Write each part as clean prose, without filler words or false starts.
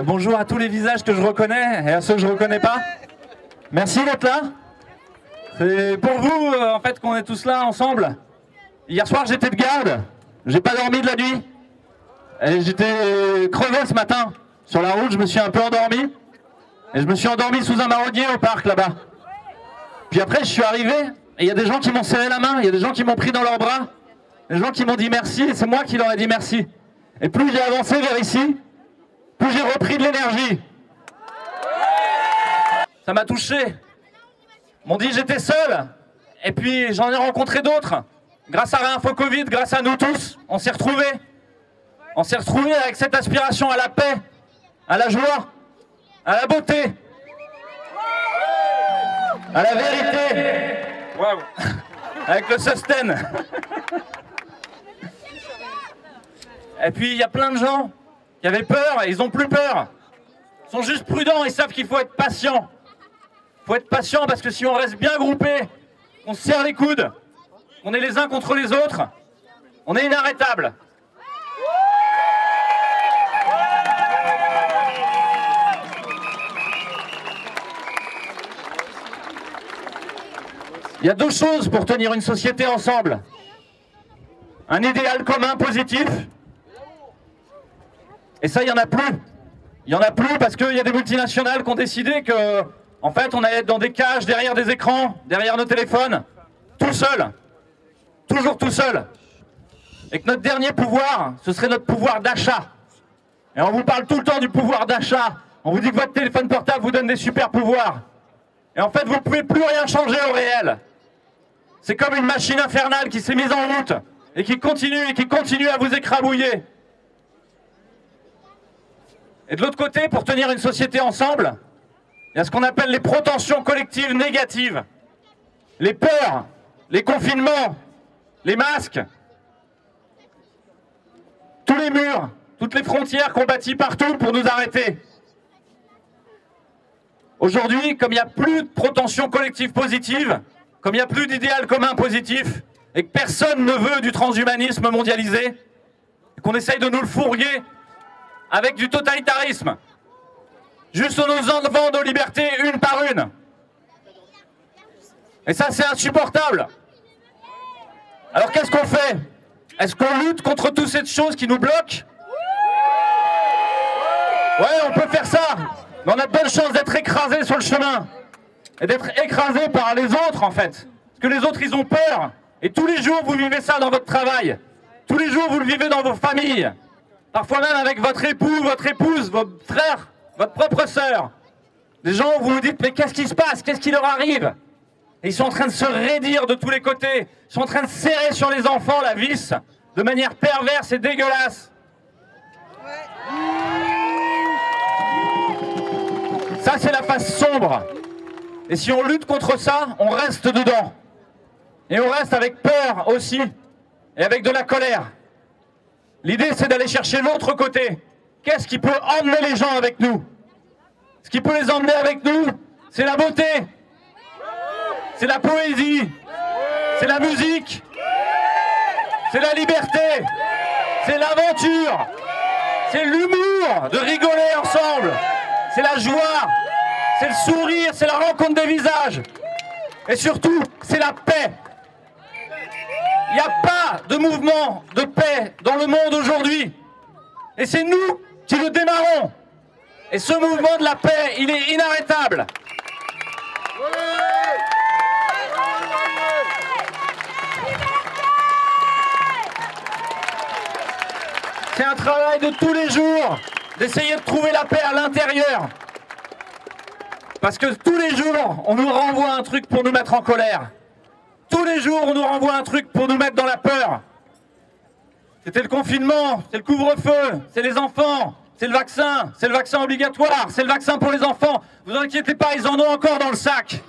Bonjour à tous les visages que je reconnais et à ceux que je ne reconnais pas. Merci d'être là. C'est pour vous en fait qu'on est tous là ensemble. Hier soir j'étais de garde, j'ai pas dormi de la nuit. Et j'étais crevé ce matin. Sur la route je me suis un peu endormi. Et je me suis endormi sous un marronnier au parc là-bas. Puis après je suis arrivé et il y a des gens qui m'ont serré la main, il y a des gens qui m'ont pris dans leurs bras. Des gens qui m'ont dit merci et c'est moi qui leur ai dit merci. Et plus j'ai avancé vers ici, plus j'ai repris de l'énergie. Ça m'a touché. Ils m'ont dit j'étais seul. Et puis j'en ai rencontré d'autres. Grâce à Réinfo Covid, grâce à nous tous, on s'est retrouvés. On s'est retrouvés avec cette aspiration à la paix, à la joie, à la beauté, à la vérité. Waouh. Avec le sustain. Et puis il y a plein de gens qui avaient peur et ils n'ont plus peur. Ils sont juste prudents, ils savent qu'il faut être patient. Il faut être patient parce que si on reste bien groupés, on se serre les coudes, on est les uns contre les autres, on est inarrêtable. Il y a deux choses pour tenir une société ensemble. Un idéal commun positif. Et ça, il n'y en a plus. Il n'y en a plus parce qu'il y a des multinationales qui ont décidé que, en fait, on allait être dans des cages, derrière des écrans, derrière nos téléphones, tout seul. Toujours tout seul. Et que notre dernier pouvoir, ce serait notre pouvoir d'achat. Et on vous parle tout le temps du pouvoir d'achat. On vous dit que votre téléphone portable vous donne des super pouvoirs. Et en fait, vous ne pouvez plus rien changer au réel. C'est comme une machine infernale qui s'est mise en route et qui continue à vous écrabouiller. Et de l'autre côté, pour tenir une société ensemble, il y a ce qu'on appelle les protensions collectives négatives. Les peurs, les confinements, les masques, tous les murs, toutes les frontières qu'on bâtit partout pour nous arrêter. Aujourd'hui, comme il n'y a plus de protensions collectives positives, comme il n'y a plus d'idéal commun positif, et que personne ne veut du transhumanisme mondialisé, et qu'on essaye de nous le fourguer avec du totalitarisme, juste en nous enlevant nos libertés une par une. Et ça, c'est insupportable. Alors qu'est-ce qu'on fait? Est-ce qu'on lutte contre toutes ces choses qui nous bloquent? Ouais, on peut faire ça, mais on a de bonnes chances d'être écrasé sur le chemin. Et d'être écrasé par les autres, en fait. Parce que les autres, ils ont peur. Et tous les jours, vous vivez ça dans votre travail. Tous les jours, vous le vivez dans vos familles. Parfois même avec votre époux, votre épouse, votre frère, votre propre sœur. Des gens où vous vous dites, mais qu'est-ce qui se passe? Qu'est-ce qui leur arrive? Et ils sont en train de se raidir de tous les côtés. Ils sont en train de serrer sur les enfants la vis, de manière perverse et dégueulasse. Ça, c'est la face sombre. Et si on lutte contre ça, on reste dedans. Et on reste avec peur aussi, et avec de la colère. L'idée, c'est d'aller chercher l'autre côté. Qu'est-ce qui peut emmener les gens avec nous? Ce qui peut les emmener avec nous, c'est la beauté, c'est la poésie, c'est la musique, c'est la liberté, c'est l'aventure, c'est l'humour, de rigoler ensemble, c'est la joie, c'est le sourire, c'est la rencontre des visages. Et surtout, c'est la paix. Il n'y a pas de mouvement de paix dans le monde aujourd'hui. Et c'est nous qui le démarrons. Et ce mouvement de la paix, il est inarrêtable. C'est un travail de tous les jours, d'essayer de trouver la paix à l'intérieur. Parce que tous les jours, on nous renvoie un truc pour nous mettre en colère. Tous les jours, on nous renvoie un truc pour nous mettre dans la peur. C'était le confinement, c'est le couvre-feu, c'est les enfants, c'est le vaccin obligatoire, c'est le vaccin pour les enfants. Vous inquiétez pas, ils en ont encore dans le sac.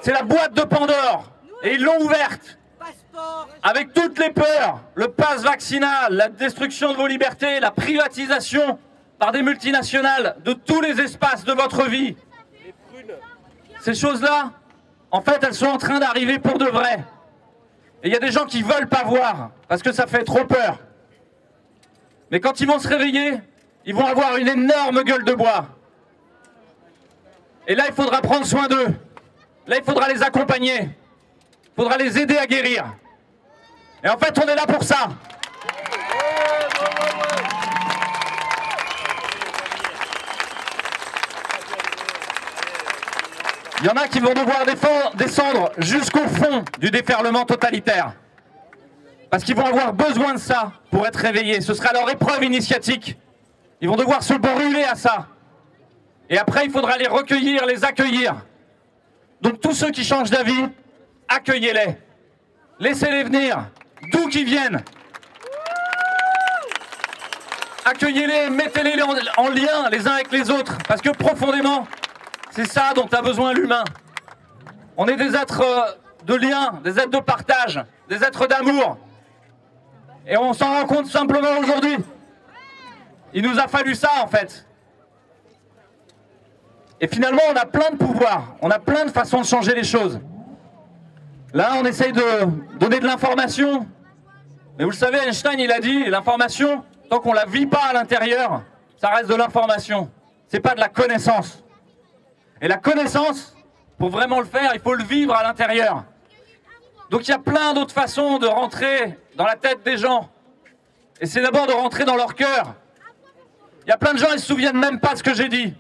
C'est la boîte de Pandore, et ils l'ont ouverte. Avec toutes les peurs, le pass vaccinal, la destruction de vos libertés, la privatisation par des multinationales de tous les espaces de votre vie. Ces choses-là, en fait, elles sont en train d'arriver pour de vrai. Et il y a des gens qui ne veulent pas voir, parce que ça fait trop peur. Mais quand ils vont se réveiller, ils vont avoir une énorme gueule de bois. Et là, il faudra prendre soin d'eux. Là, il faudra les accompagner. Il faudra les aider à guérir. Et en fait, on est là pour ça. Il y en a qui vont devoir descendre jusqu'au fond du déferlement totalitaire. Parce qu'ils vont avoir besoin de ça pour être réveillés. Ce sera leur épreuve initiatique. Ils vont devoir se brûler à ça. Et après, il faudra les recueillir, les accueillir. Donc tous ceux qui changent d'avis, accueillez-les. Laissez-les venir, d'où qu'ils viennent. Accueillez-les, mettez-les en lien les uns avec les autres. Parce que profondément, c'est ça dont a besoin l'humain. On est des êtres de lien, des êtres de partage, des êtres d'amour. Et on s'en rend compte simplement aujourd'hui. Il nous a fallu ça en fait. Et finalement, on a plein de pouvoirs, on a plein de façons de changer les choses. Là, on essaye de donner de l'information. Mais vous le savez, Einstein, il a dit, l'information, tant qu'on ne la vit pas à l'intérieur, ça reste de l'information. C'est pas de la connaissance. Et la connaissance, pour vraiment le faire, il faut le vivre à l'intérieur. Donc il y a plein d'autres façons de rentrer dans la tête des gens. Et c'est d'abord de rentrer dans leur cœur. Il y a plein de gens, ils ne se souviennent même pas de ce que j'ai dit.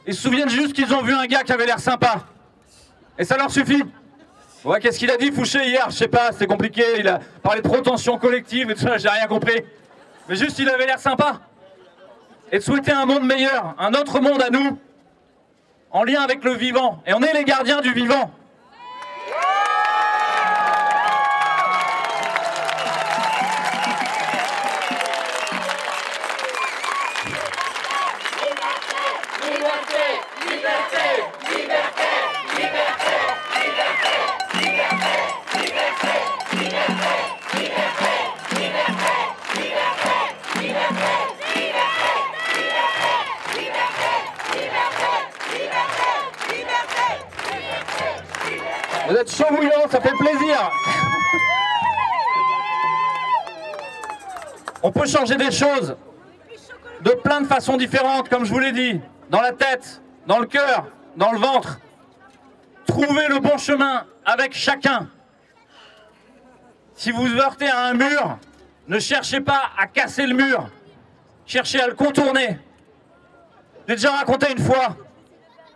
Ils se souviennent juste qu'ils ont vu un gars qui avait l'air sympa. Et ça leur suffit. Ouais, qu'est-ce qu'il a dit, Fouché, hier? Je sais pas, c'était compliqué. Il a parlé de protension collective et tout ça, j'ai rien compris. Mais juste, il avait l'air sympa. Et de souhaiter un monde meilleur, un autre monde à nous, en lien avec le vivant. Et on est les gardiens du vivant. Vous êtes chaud bouillant, ça fait plaisir. On peut changer des choses de plein de façons différentes, comme je vous l'ai dit. Dans la tête, dans le cœur, dans le ventre. Trouvez le bon chemin avec chacun. Si vous heurtez à un mur, ne cherchez pas à casser le mur. Cherchez à le contourner. J'ai déjà raconté une fois,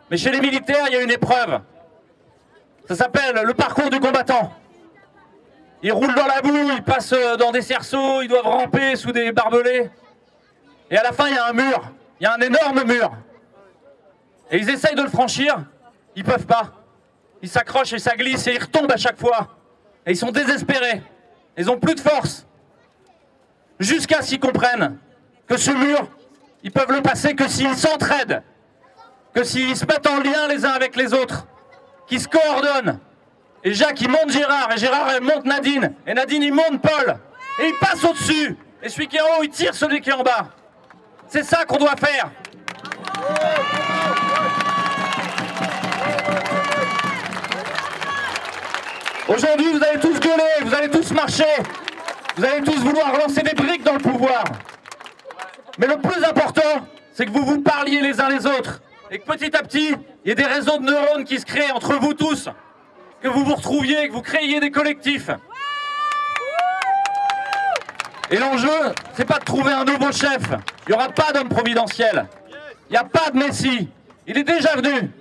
mais chez les militaires, il y a une épreuve. Ça s'appelle le parcours du combattant. Ils roulent dans la boue, ils passent dans des cerceaux, ils doivent ramper sous des barbelés. Et à la fin, il y a un mur. Il y a un énorme mur. Et ils essayent de le franchir, ils ne peuvent pas. Ils s'accrochent et ça glisse et ils retombent à chaque fois. Et ils sont désespérés. Ils n'ont plus de force. Jusqu'à ce qu'ils comprennent que ce mur, ils peuvent le passer que s'ils s'entraident. Que s'ils se mettent en lien les uns avec les autres. Qu'ils se coordonnent. Et Jacques, il monte Gérard. Et Gérard, il monte Nadine. Et Nadine, il monte Paul. Et il passe au-dessus. Et celui qui est en haut, il tire celui qui est en bas. C'est ça qu'on doit faire. Aujourd'hui, vous allez tous gueuler, vous allez tous marcher, vous allez tous vouloir lancer des briques dans le pouvoir. Mais le plus important, c'est que vous vous parliez les uns les autres. Et que petit à petit, il y ait des réseaux de neurones qui se créent entre vous tous. Que vous vous retrouviez, que vous créiez des collectifs. Et l'enjeu, c'est pas de trouver un nouveau chef. Il n'y aura pas d'homme providentiel. Il n'y a pas de Messie. Il est déjà venu.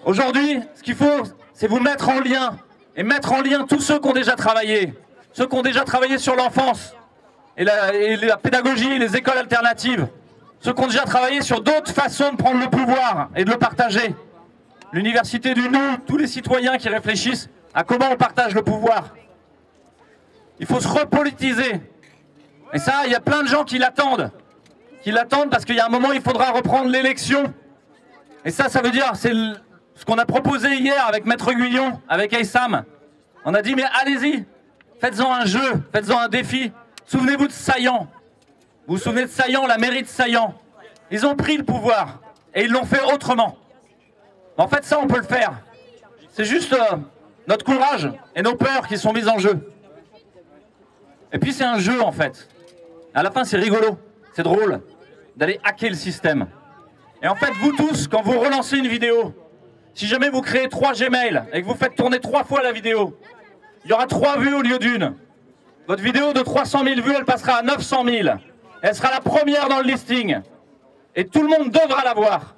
Aujourd'hui, ce qu'il faut, c'est vous mettre en lien. Et mettre en lien tous ceux qui ont déjà travaillé. Ceux qui ont déjà travaillé sur l'enfance. Et la pédagogie, les écoles alternatives. Ceux qui ont déjà travaillé sur d'autres façons de prendre le pouvoir et de le partager. L'université du nous, tous les citoyens qui réfléchissent à comment on partage le pouvoir. Il faut se repolitiser. Et ça, il y a plein de gens qui l'attendent. Qui l'attendent parce qu'il y a un moment, il faudra reprendre l'élection. Et ça veut dire, c'est ce qu'on a proposé hier avec Maître Guyon, avec Aïssam. On a dit, mais allez-y, faites-en un jeu, faites-en un défi. Souvenez-vous de Saillant. Vous vous souvenez de Saillant, la mairie de Saillant. Ils ont pris le pouvoir et ils l'ont fait autrement. En fait, ça, on peut le faire. C'est juste notre courage et nos peurs qui sont mises en jeu. Et puis, c'est un jeu, en fait. À la fin, c'est rigolo, c'est drôle. d'aller hacker le système. Et en fait, vous tous, quand vous relancez une vidéo, si jamais vous créez 3 Gmail et que vous faites tourner 3 fois la vidéo, il y aura 3 vues au lieu d'une. Votre vidéo de 300 000 vues, elle passera à 900 000. Elle sera la première dans le listing. Et tout le monde devra la voir.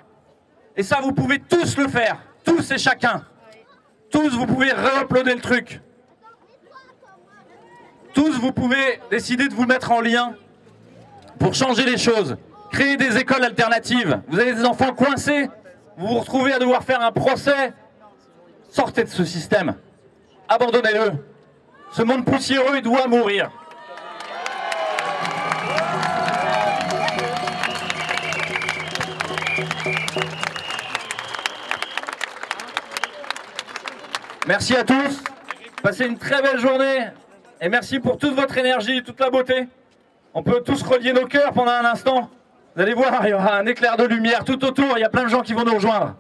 Et ça, vous pouvez tous le faire. Tous et chacun. Tous, vous pouvez re-uploader le truc. Tous, vous pouvez décider de vous mettre en lien pour changer les choses. Créer des écoles alternatives. Vous avez des enfants coincés, vous vous retrouvez à devoir faire un procès. Sortez de ce système. Abandonnez-le. Ce monde poussiéreux, il doit mourir. Merci à tous. Passez une très belle journée. Et merci pour toute votre énergie, toute la beauté. On peut tous relier nos cœurs pendant un instant. Vous allez voir, il y aura un éclair de lumière tout autour. Il y a plein de gens qui vont nous rejoindre.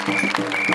Merci.